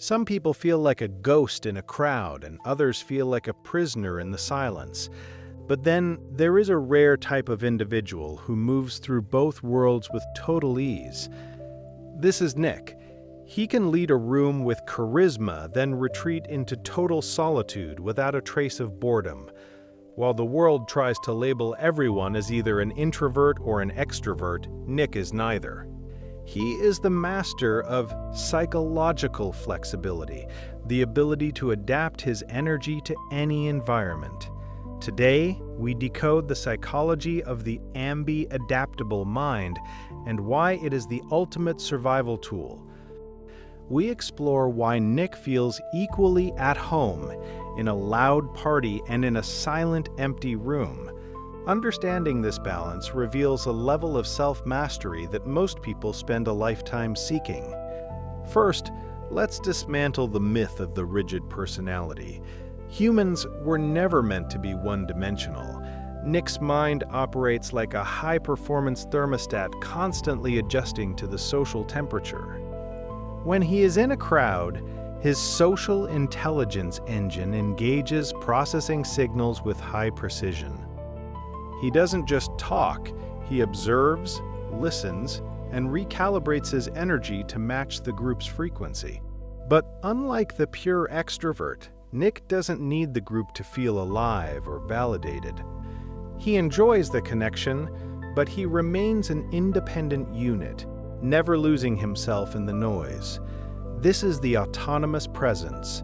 Some people feel like a ghost in a crowd, and others feel like a prisoner in the silence. But then there is a rare type of individual who moves through both worlds with total ease. This is Nick. He can lead a room with charisma, then retreat into total solitude without a trace of boredom. While the world tries to label everyone as either an introvert or an extrovert, Nick is neither. He is the master of psychological flexibility, the ability to adapt his energy to any environment. Today, we decode the psychology of the Ambi-Adaptable mind and why it is the ultimate survival tool. We explore why Nick feels equally at home in a loud party and in a silent, empty room. Understanding this balance reveals a level of self-mastery that most people spend a lifetime seeking. First, let's dismantle the myth of the rigid personality. Humans were never meant to be one-dimensional. Nick's mind operates like a high-performance thermostat, constantly adjusting to the social temperature. When he is in a crowd, his social intelligence engine engages, processing signals with high precision. He doesn't just talk, he observes, listens, and recalibrates his energy to match the group's frequency. But unlike the pure extrovert, Nick doesn't need the group to feel alive or validated. He enjoys the connection, but he remains an independent unit, never losing himself in the noise. This is the autonomous presence,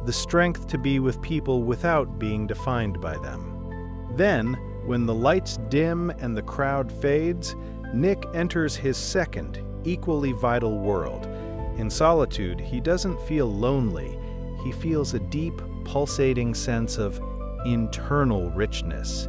the strength to be with people without being defined by them. Then, when the lights dim and the crowd fades, Nick enters his second, equally vital world. In solitude, he doesn't feel lonely. He feels a deep, pulsating sense of internal richness.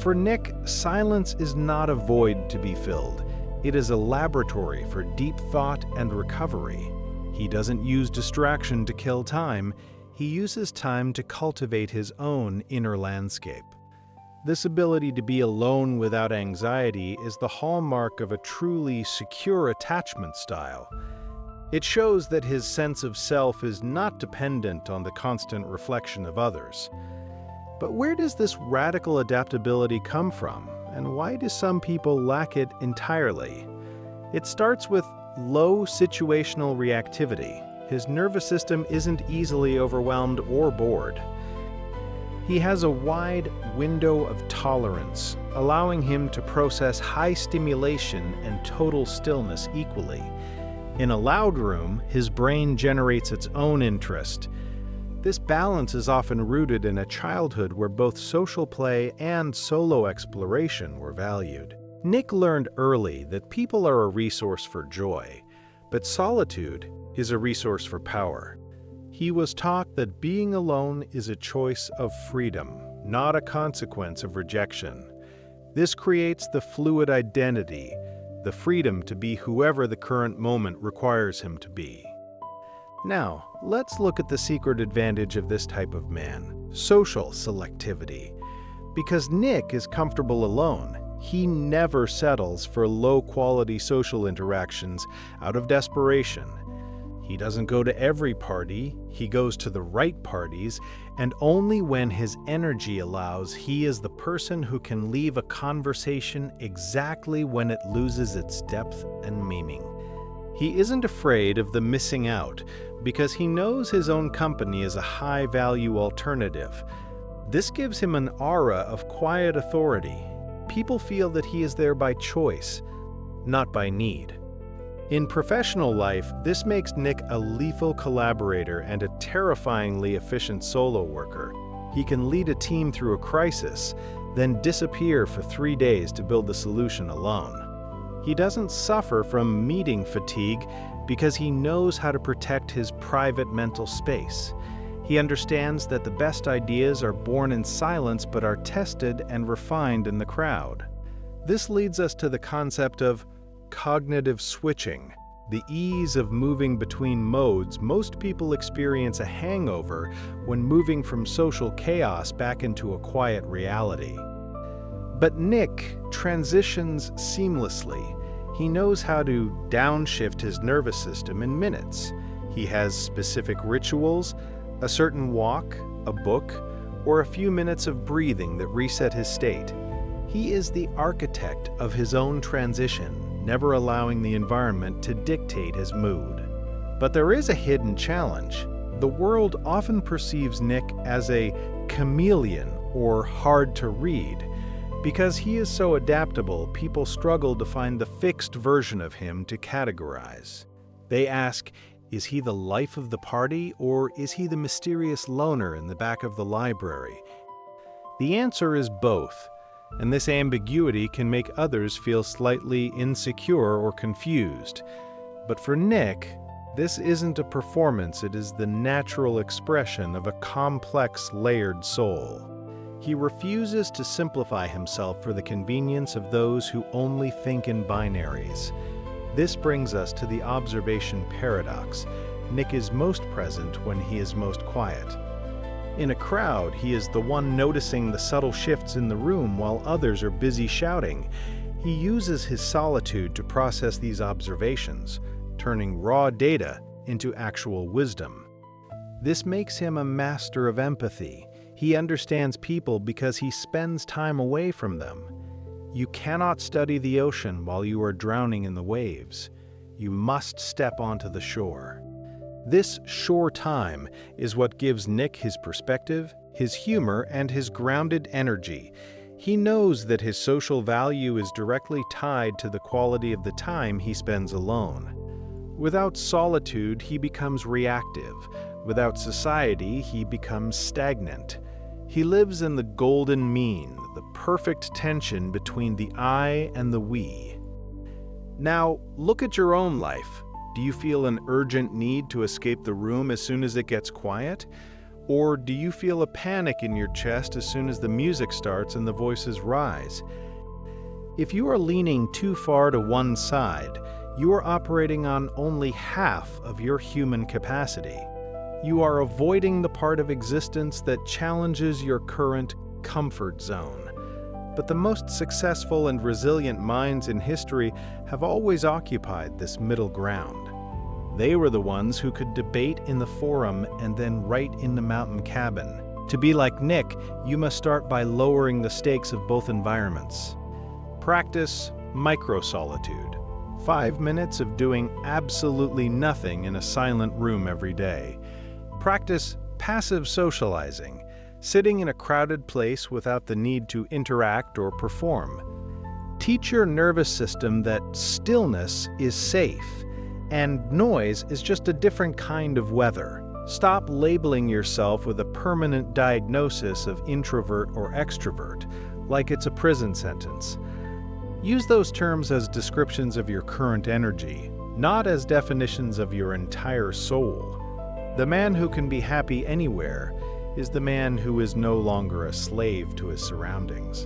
For Nick, silence is not a void to be filled. It is a laboratory for deep thought and recovery. He doesn't use distraction to kill time. He uses time to cultivate his own inner landscape. This ability to be alone without anxiety is the hallmark of a truly secure attachment style. It shows that his sense of self is not dependent on the constant reflection of others. But where does this radical adaptability come from, and why do some people lack it entirely? It starts with low situational reactivity. His nervous system isn't easily overwhelmed or bored. He has a wide window of tolerance, allowing him to process high stimulation and total stillness equally. In a loud room, his brain generates its own interest. This balance is often rooted in a childhood where both social play and solo exploration were valued. Nick learned early that people are a resource for joy, but solitude is a resource for power. He was taught that being alone is a choice of freedom, not a consequence of rejection. This creates the fluid identity, the freedom to be whoever the current moment requires him to be. Now, let's look at the secret advantage of this type of man: social selectivity. Because Nick is comfortable alone, he never settles for low-quality social interactions out of desperation. He doesn't go to every party, he goes to the right parties, and only when his energy allows, he is the person who can leave a conversation exactly when it loses its depth and meaning. He isn't afraid of the missing out, because he knows his own company is a high-value alternative. This gives him an aura of quiet authority. People feel that he is there by choice, not by need. In professional life, this makes Nick a lethal collaborator and a terrifyingly efficient solo worker. He can lead a team through a crisis, then disappear for 3 days to build the solution alone. He doesn't suffer from meeting fatigue because he knows how to protect his private mental space. He understands that the best ideas are born in silence but are tested and refined in the crowd. This leads us to the concept of cognitive switching, the ease of moving between modes. Most people experience a hangover when moving from social chaos back into a quiet reality. But Nick transitions seamlessly. He knows how to downshift his nervous system in minutes. He has specific rituals, a certain walk, a book, or a few minutes of breathing that reset his state. He is the architect of his own transition, never allowing the environment to dictate his mood. But there is a hidden challenge. The world often perceives Nick as a chameleon or hard to read. Because he is so adaptable, people struggle to find the fixed version of him to categorize. They ask, is he the life of the party, or is he the mysterious loner in the back of the library? The answer is both, and this ambiguity can make others feel slightly insecure or confused. But for Nick, this isn't a performance, it is the natural expression of a complex, layered soul. He refuses to simplify himself for the convenience of those who only think in binaries. This brings us to the observation paradox. Nick is most present when he is most quiet. In a crowd, he is the one noticing the subtle shifts in the room while others are busy shouting. He uses his solitude to process these observations, turning raw data into actual wisdom. This makes him a master of empathy. He understands people because he spends time away from them. You cannot study the ocean while you are drowning in the waves. You must step onto the shore. This shore time is what gives Nick his perspective, his humor, and his grounded energy. He knows that his social value is directly tied to the quality of the time he spends alone. Without solitude, he becomes reactive. Without society, he becomes stagnant. He lives in the golden mean, the perfect tension between the I and the we. Now, look at your own life. Do you feel an urgent need to escape the room as soon as it gets quiet? Or do you feel a panic in your chest as soon as the music starts and the voices rise? If you are leaning too far to one side, you are operating on only half of your human capacity. You are avoiding the part of existence that challenges your current comfort zone. But the most successful and resilient minds in history have always occupied this middle ground. They were the ones who could debate in the forum and then write in the mountain cabin. To be like Nick, you must start by lowering the stakes of both environments. Practice micro-solitude. 5 minutes of doing absolutely nothing in a silent room every day. Practice passive socializing, sitting in a crowded place without the need to interact or perform. Teach your nervous system that stillness is safe, and noise is just a different kind of weather. Stop labeling yourself with a permanent diagnosis of introvert or extrovert, like it's a prison sentence. Use those terms as descriptions of your current energy, not as definitions of your entire soul. The man who can be happy anywhere is the man who is no longer a slave to his surroundings.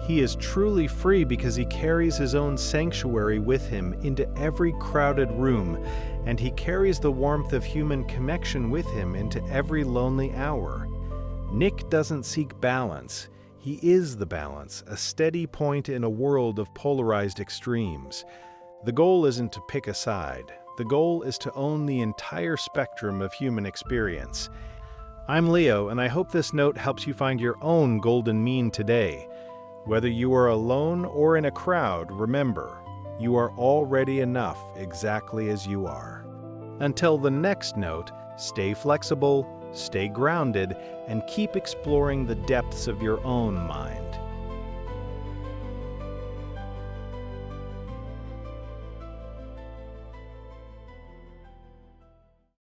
He is truly free because he carries his own sanctuary with him into every crowded room, and he carries the warmth of human connection with him into every lonely hour. Nick doesn't seek balance. He is the balance, a steady point in a world of polarized extremes. The goal isn't to pick a side. The goal is to own the entire spectrum of human experience. I'm Leo, and I hope this note helps you find your own golden mean today. Whether you are alone or in a crowd, remember, you are already enough exactly as you are. Until the next note, stay flexible, stay grounded, and keep exploring the depths of your own mind.